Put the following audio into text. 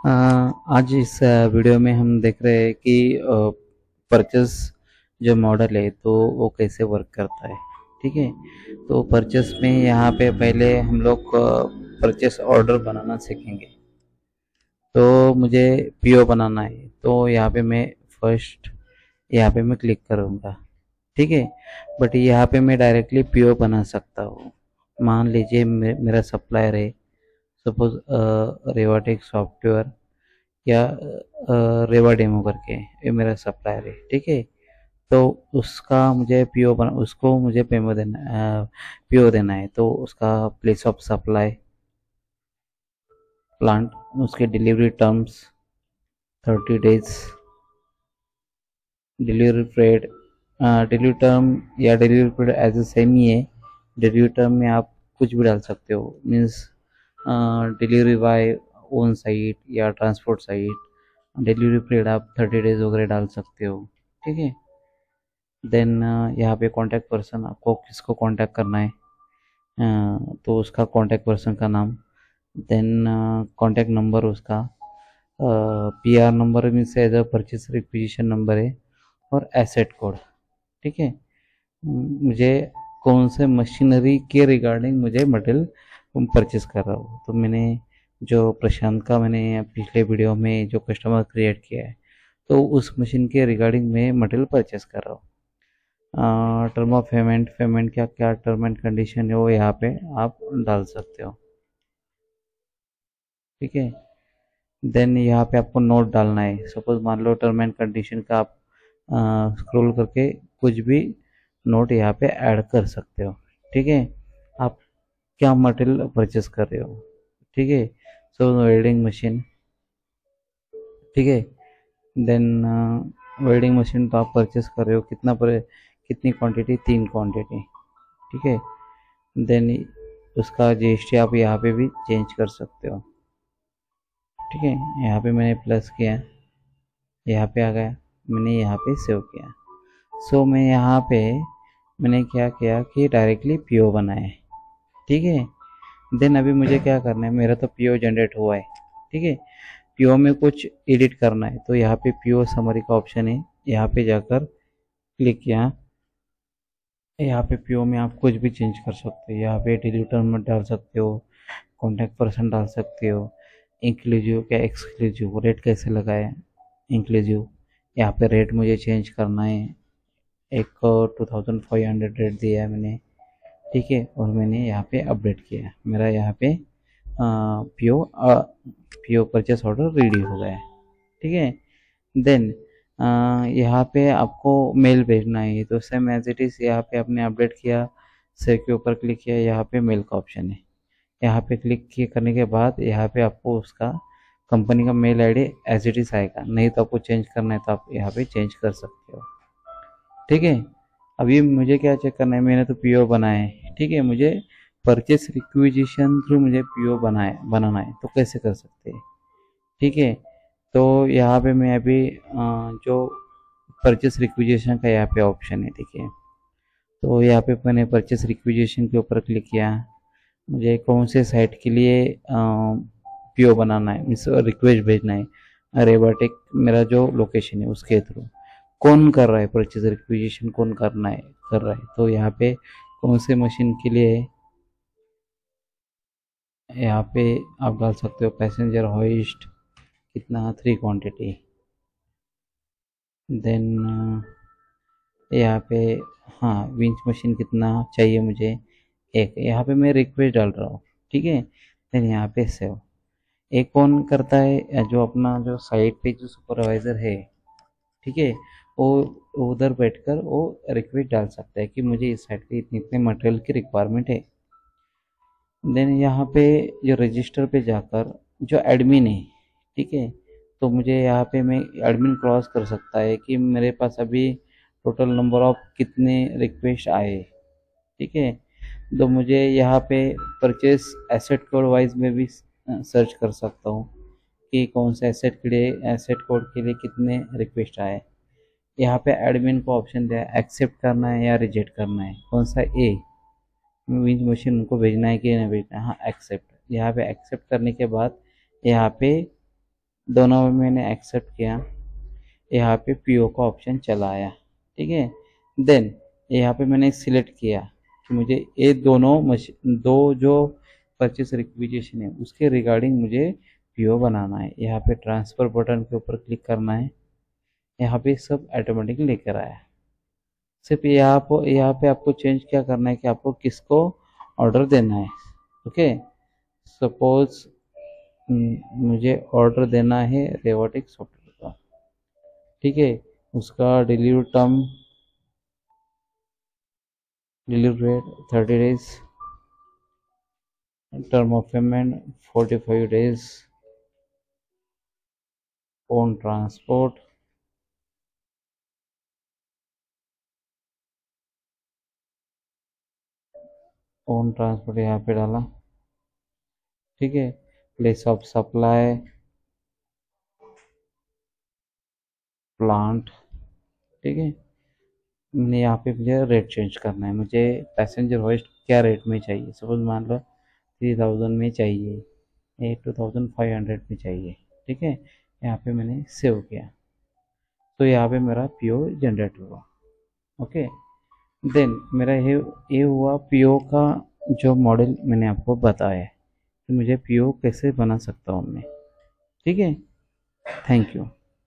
अ, आज इस वीडियो में हम देख रहे हैं कि परचेस जो मॉडल है तो वो कैसे वर्क करता है। ठीक है, तो परचेस में यहाँ पे पहले हम लोग परचेस ऑर्डर बनाना सीखेंगे। तो मुझे पीओ बनाना है, तो यहाँ पे मैं फर्स्ट यहाँ पे मैं क्लिक करूँगा। ठीक है, बट यहाँ पे मैं डायरेक्टली पीओ बना सकता हूँ। मान लीजिए मेरा सप्लायर है, सपोज रेवाटेक सॉफ्टवेयर या रेवा डेमो करके, ये मेरा सप्लायर है। ठीक है, तो उसका मुझे पीओ बना, उसको मुझे पीओ देना है। तो उसका प्लेस ऑफ सप्लाई, प्लांट, उसके delivery terms 30 days, delivery period. Delivery term या delivery period as a same ही है। डिलीवरी टर्म में आप कुछ भी डाल सकते हो, means delivery by own site या ट्रांसपोर्ट साइट। डिलीवरी पीरियड आप 30 डेज वगैरह डाल सकते हो। ठीक है, देन यहाँ पे कांटेक्ट पर्सन, आपको किसको कांटेक्ट करना है, तो उसका कांटेक्ट पर्सन का नाम। देन कांटेक्ट नंबर उसका, PR number means as a purchase requisition number है, और एसेट कोड। ठीक है, मुझे कौन से मशीनरी के रिगार्डिंग मुझे मटेरियल परचेस कर रहा हूँ। तो मैंने जो प्रशांत का मैंने पिछले वीडियो में जो कस्टमर क्रिएट किया है, तो उस मशीन के रिगार्डिंग मैं मटेरियल परचेस कर रहा हूँ। टर्म ऑफ पेमेंट, पेमेंट क्या क्या टर्म एंड कंडीशन है वो यहाँ पे आप डाल सकते हो। ठीक है, देन यहाँ पे आपको नोट डालना है। सपोज मान लो टर्म एंड कंडीशन का आप स्क्रॉल करके कुछ भी नोट यहाँ पे ऐड कर सकते हो। ठीक है, आप क्या मटेरियल परचेस कर रहे हो। ठीक है, सो वेल्डिंग मशीन। ठीक है, देन वेल्डिंग मशीन तो आप परचेस कर रहे हो, कितनी क्वांटिटी, 3 क्वांटिटी। ठीक है, देन उसका जीएसटी आप यहाँ पे भी चेंज कर सकते हो। ठीक है, यहाँ पे मैंने प्लस किया, यहाँ पे आ गया, मैंने यहाँ पे सेव किया। सो मैं यहाँ पे मैंने क्या किया कि डायरेक्टली पीओ बनाया है। ठीक है, देन अभी मुझे क्या करना है, मेरा तो पीओ जनरेट हुआ है। ठीक है, पीओ में कुछ एडिट करना है, तो यहाँ पे पीओ समरी का ऑप्शन है, यहाँ पे जाकर क्लिक किया। यहाँ पे पीओ में आप कुछ भी चेंज कर सकते हो। यहाँ पे डिलीटर में डाल सकते हो, कॉन्टैक्ट पर्सन डाल सकते हो, इंक्लूसिव क्या एक्सक्लूसिव, रेट कैसे लगाए, इंक्लूसिव। यहाँ पे रेट मुझे चेंज करना है, एक 2500 रेट दिया है मैंने। ठीक है, और मैंने यहाँ पे अपडेट किया, मेरा यहाँ पे PO PO purchase order ready हो गया है। ठीक है, देन यहाँ पे आपको मेल भेजना है, तो सेम एज इट इज़ यहाँ पे आपने अपडेट किया, सेव के ऊपर क्लिक किया, यहाँ पे मेल का ऑप्शन है। यहाँ पे क्लिक किए करने के बाद यहाँ पे आपको उसका कंपनी का mail ID as it is आएगा। नहीं तो आपको चेंज करना है तो आप यहाँ पे चेंज कर सकते हो। ठीक है, अभी मुझे क्या चेक करना है, मैंने तो पीओ बनाया है। ठीक है, मुझे परचेस रिक्विजिशन थ्रू मुझे पीओ बनाना है, तो कैसे कर सकते हैं। ठीक है, तो यहाँ पे मैं अभी जो परचेस रिक्विजिशन का यहाँ पे ऑप्शन है, देखिए, तो यहाँ पे मैंने परचेस रिक्विजिशन के ऊपर क्लिक किया। मुझे कौन से साइट के लिए पीओ बनाना है, मीन्स रिक्वेस्ट भेजना है, रेबाटेक मेरा जो लोकेशन है उसके थ्रू। कौन कर रहा है परचेज रिक्विजिशन, कौन कर रहा है, तो यहाँ पे कौन से मशीन के लिए है, यहाँ पे आप डाल सकते हो। पैसेंजर होइस्ट कितना, 3 क्वांटिटी। देन यहाँ पे, हाँ, विंच मशीन कितना चाहिए मुझे, एक। यहाँ पे मैं रिक्वेस्ट डाल रहा हूँ। ठीक है, देन यहाँ पे सेव। एक कौन करता है, जो अपना जो साइट पे जो सुपरवाइजर है, ठीक है, वो उधर बैठकर वो रिक्वेस्ट डाल सकता है कि मुझे इस साइट पे इतने इतने मटेरियल की रिक्वायरमेंट है। देन यहाँ पे जो रजिस्टर पे जाकर जो एडमिन है, ठीक है, तो मुझे यहाँ पे मैं एडमिन क्रॉस कर सकता है कि मेरे पास अभी टोटल नंबर ऑफ कितने रिक्वेस्ट आए। ठीक है, तो मुझे यहाँ पे परचेस एसेट कोड वाइज में भी सर्च कर सकता हूँ कि कौन से एसेट के लिए, एसेट कोड के लिए कितने रिक्वेस्ट आए। यहाँ पे एडमिन को ऑप्शन दिया, एक्सेप्ट करना है या रिजेक्ट करना है, कौन सा ए, विंच मशीन उनको भेजना है कि नहीं भेजना है। हाँ, एक्सेप्ट। यहाँ पे एक्सेप्ट करने के बाद यहाँ पे दोनों में मैंने एक्सेप्ट किया। यहाँ पे पीओ का ऑप्शन चला आया, ठीक है। देन यहाँ पे मैंने सिलेक्ट किया कि मुझे ये दो जो परचेस रिक्विजिशन है उसके रिगार्डिंग मुझे पीओ बनाना है। यहाँ पे ट्रांसफ़र बटन के ऊपर क्लिक करना है। यहाँ पे सब ऑटोमेटिक लेकर आया। सिर्फ यहाँ पे आपको चेंज क्या करना है कि आपको किसको ऑर्डर देना है। ओके, सपोज मुझे ऑर्डर देना है रेवोटिक सॉफ्टवेयर का, ठीक है। उसका delivery date 30 days, term of payment 45 days, own transport, यहाँ पे डाला, ठीक है। प्लेस ऑफ सप्लाई, प्लांट, ठीक है। मैंने यहाँ पे मुझे रेट चेंज करना है। मुझे पैसेंजर होस्ट क्या रेट में चाहिए, सपोज मान लो 3000 में चाहिए, 2500 में चाहिए, ठीक है। यहाँ पे मैंने सेव किया, तो यहाँ पे मेरा पीओ जनरेट हुआ। ओके, देन मेरा ये हुआ पीओ का जो मॉडल मैंने आपको बताया कि मुझे पीओ कैसे बना सकता हूँ मैं, ठीक है। Thank you.